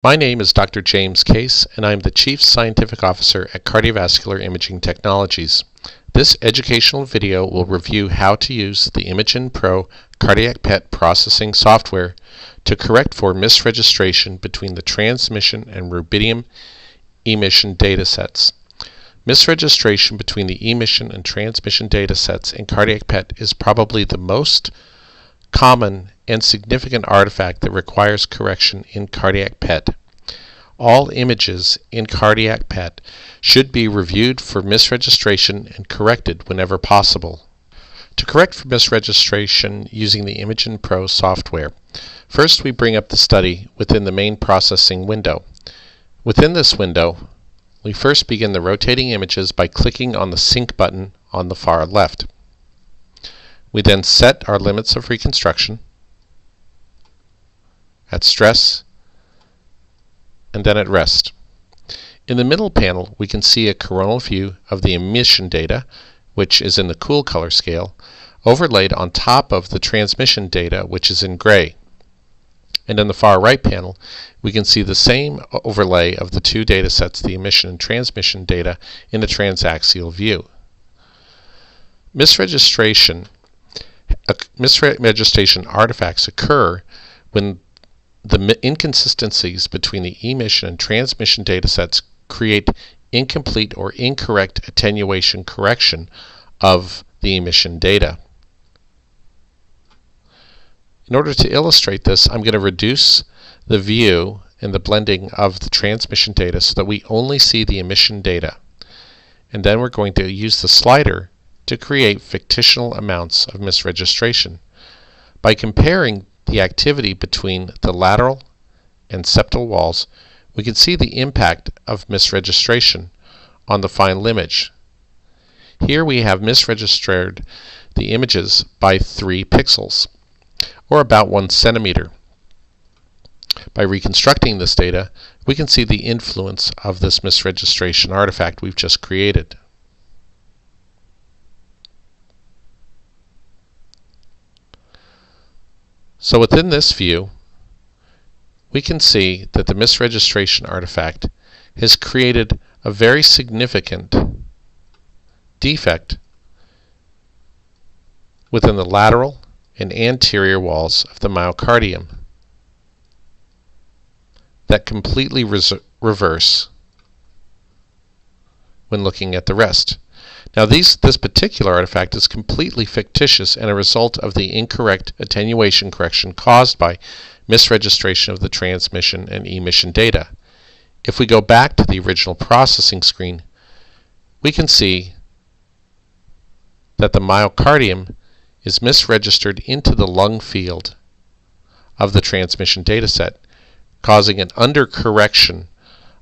My name is Dr. James Case, and I am the Chief Scientific Officer at Cardiovascular Imaging Technologies. This educational video will review how to use the ImagenPRO cardiac PET processing software to correct for misregistration between the transmission and rubidium emission datasets. Misregistration between the emission and transmission datasets in cardiac PET is probably the most common and significant artifact that requires correction in cardiac PET. All images in cardiac PET should be reviewed for misregistration and corrected whenever possible. To correct for misregistration using the ImagenPRO software, first we bring up the study within the main processing window. Within this window, we first begin the rotating images by clicking on the sync button on the far left. We then set our limits of reconstruction at stress and then at rest. In the middle panel, we can see a coronal view of the emission data, which is in the cool color scale, overlaid on top of the transmission data, which is in gray. And in the far right panel, we can see the same overlay of the two data sets, the emission and transmission data, in a transaxial view. Misregistration artifacts occur when the inconsistencies between the emission and transmission datasets create incomplete or incorrect attenuation correction of the emission data. In order to illustrate this, I'm going to reduce the view and the blending of the transmission data so that we only see the emission data. And then we're going to use the slider to create fictional amounts of misregistration. By comparing the activity between the lateral and septal walls, we can see the impact of misregistration on the final image. Here we have misregistered the images by 3 pixels, or about 1 centimeter. By reconstructing this data, we can see the influence of this misregistration artifact we've just created. So within this view, we can see that the misregistration artifact has created a very significant defect within the lateral and anterior walls of the myocardium that completely reverse when looking at the rest. Now this particular artifact is completely fictitious and a result of the incorrect attenuation correction caused by misregistration of the transmission and emission data. If we go back to the original processing screen, we can see that the myocardium is misregistered into the lung field of the transmission dataset, causing an undercorrection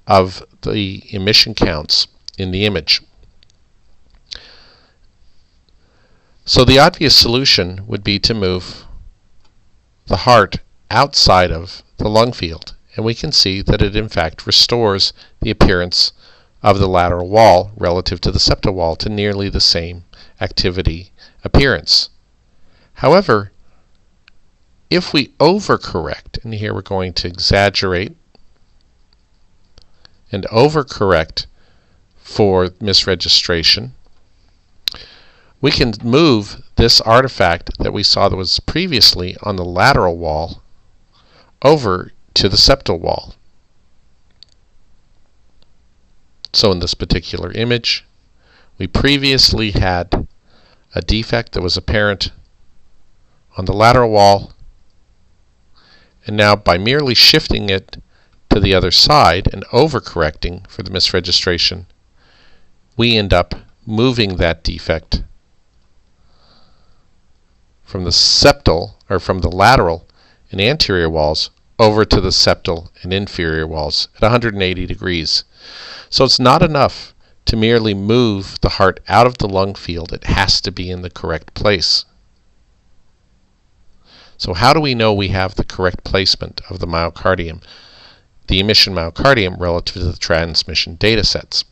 of the emission counts in the image. So the obvious solution would be to move the heart outside of the lung field, and we can see that it in fact restores the appearance of the lateral wall relative to the septal wall to nearly the same activity appearance. However, if we overcorrect, and here we're going to exaggerate and overcorrect for misregistration, we can move this artifact that we saw that was previously on the lateral wall over to the septal wall. So in this particular image, we previously had a defect that was apparent on the lateral wall, and now by merely shifting it to the other side and overcorrecting for the misregistration, we end up moving that defect from the septal, or from the lateral and anterior walls, over to the septal and inferior walls at 180 degrees. So it's not enough to merely move the heart out of the lung field. It has to be in the correct place. So how do we know we have the correct placement of the myocardium, the emission myocardium, relative to the transmission data sets?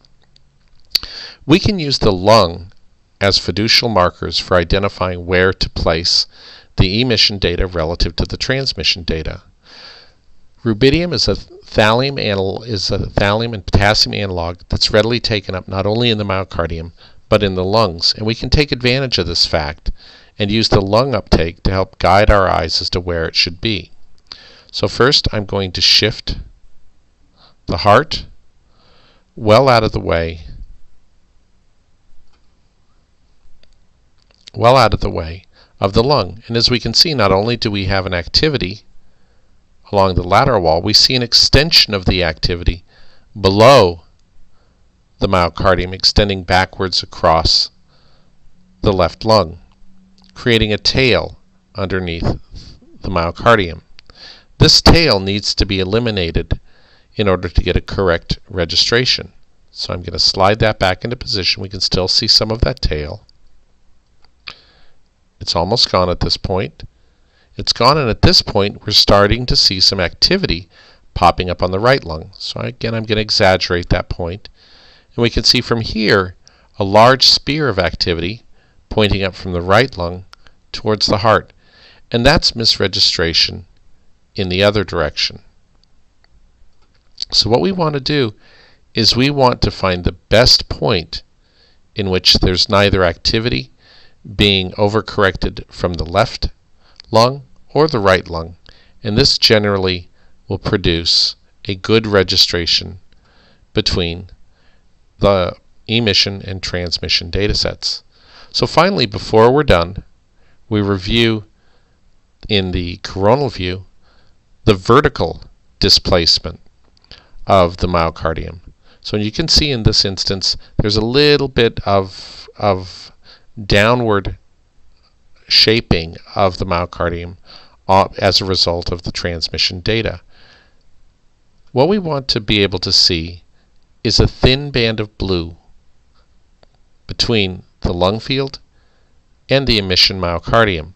We can use the lung as fiducial markers for identifying where to place the emission data relative to the transmission data. Rubidium is a thallium is a thallium and potassium analog that's readily taken up not only in the myocardium but in the lungs, and we can take advantage of this fact and use the lung uptake to help guide our eyes as to where it should be. So first I'm going to shift the heart well out of the way, of the lung. And as we can see, not only do we have an activity along the lateral wall, we see an extension of the activity below the myocardium, extending backwards across the left lung, creating a tail underneath the myocardium. This tail needs to be eliminated in order to get a correct registration. So I'm going to slide that back into position. We can still see some of that tail. It's almost gone at this point. It's gone, and at this point we're starting to see some activity popping up on the right lung. So again, I'm going to exaggerate that point. And we can see from here a large spear of activity pointing up from the right lung towards the heart. And that's misregistration in the other direction. So what we want to do is we want to find the best point in which there's neither activity being overcorrected from the left lung or the right lung, and this generally will produce a good registration between the emission and transmission data sets. So finally, before we're done, we review in the coronal view the vertical displacement of the myocardium. So you can see in this instance there's a little bit of downward shaping of the myocardium as a result of the transmission data. What we want to be able to see is a thin band of blue between the lung field and the emission myocardium.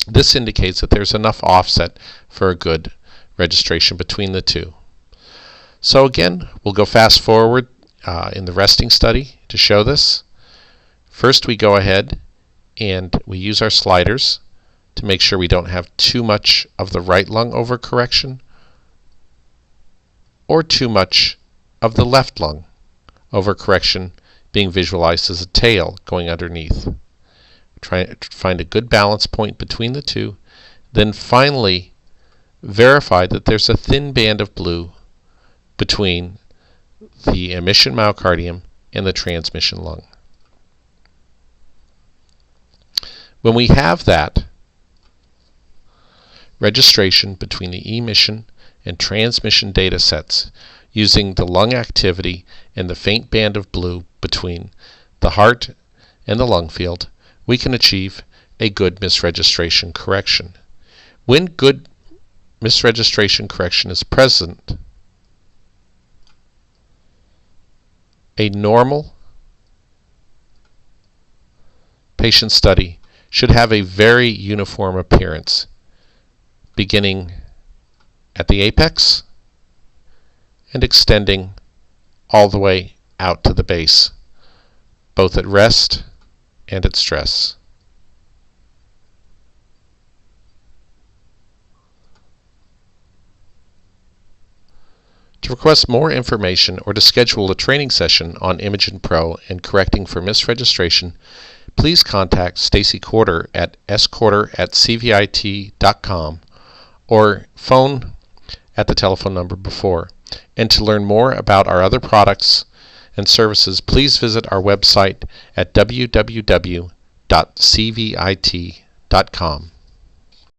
This indicates that there's enough offset for a good registration between the two. So again, we'll go fast forward in the resting study to show this. First we go ahead and we use our sliders to make sure we don't have too much of the right lung overcorrection or too much of the left lung overcorrection being visualized as a tail going underneath. Try to find a good balance point between the two. Then finally verify that there's a thin band of blue between the emission myocardium and the transmission lung. When we have that registration between the emission and transmission data sets using the lung activity and the faint band of blue between the heart and the lung field, we can achieve a good misregistration correction. When good misregistration correction is present, a normal patient study should have a very uniform appearance, beginning at the apex and extending all the way out to the base, both at rest and at stress. To request more information or to schedule a training session on ImagenPRO and correcting for misregistration, please contact Stacy Corder at scorder@cvit.com or phone at the telephone number before. And to learn more about our other products and services, please visit our website at www.cvit.com.